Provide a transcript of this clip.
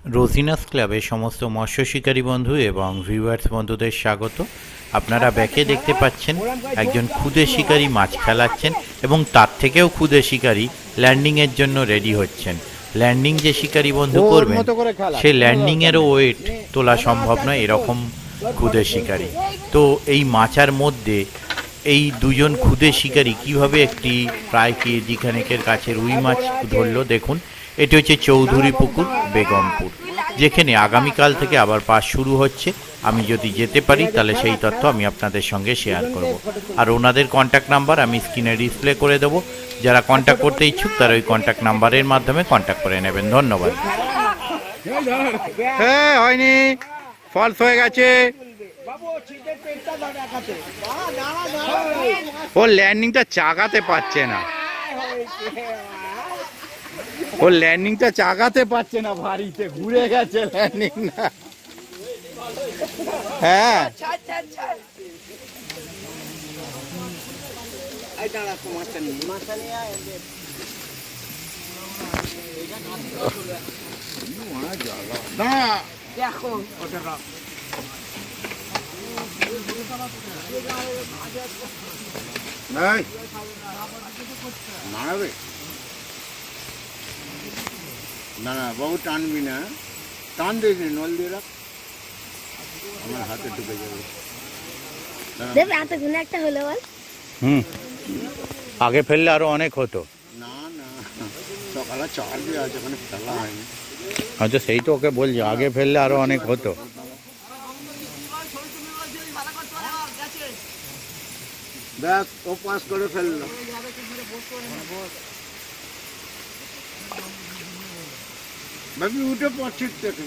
রোজিনাস ক্লাবে সমস্ত মৎস্য শিকারী বন্ধু এবং ভিউয়ার্স বন্ধুদের স্বাগত। আপনারা ব্যাকে দেখতে পাচ্ছেন একজন ক্ষুদে শিকারী মাছ খেলাচ্ছেন এবং তার থেকেও ক্ষুদে শিকারী ল্যান্ডিংয়ের জন্য রেডি হচ্ছেন। ল্যান্ডিং যে শিকারী বন্ধু করবেন সে ল্যান্ডিংয়েরও ওয়েট তোলা সম্ভব নয় এরকম ক্ষুদে শিকারী। তো এই মাচার মধ্যে এই দুজন ক্ষুদে শিকারী কিভাবে একটি প্রায় কেজি খানেকের কাছে রুই মাছ ধরলো দেখুন। এটি হচ্ছে চৌধুরী পুকুর, বেগমপুর, যেখানে আগামীকাল থেকে আবার পাস শুরু হচ্ছে। আমি যদি যেতে পারি তাহলে সেই তথ্য আমি আপনাদের সঙ্গে শেয়ার করব। আর ওনাদের কন্ট্যাক্ট নাম্বার আমি স্ক্রিনে ডিসপ্লে করে দেবো। যারা কন্ট্যাক্ট করতে ইচ্ছুক তারা ওই কন্ট্যাক্ট নাম্বারের মাধ্যমে কন্ট্যাক্ট করে নেবেন। ধন্যবাদ। হ্যাঁ, হয়নি, ফলস হয়ে গেছে। ও ল্যান্ডিংটা চাগাতে পারছে না, ও ল্যান্ডিংটা চাগাতে পারছে না, ভারীতে ঘুরে গেছে ল্যান্ডিং না। হ্যাঁ, না না বাবু, টানবি না, টান দিস নি, নল দিয়ে রাখ, আমার হাতে ঢুকে যাবে। একটা হলো বল। আগে ফেললে আরো অনেক হতো। না না, সকালে 4 দিয়ে আছে, ওখানে ফেলা হয়নি। আচ্ছা, সেই তো ওকে বলছি, আগে ফেললে আরো অনেক হতো। দেখ, ও পাস করে ফেললো। ভাবি উঠে পড়ছিস থেকে।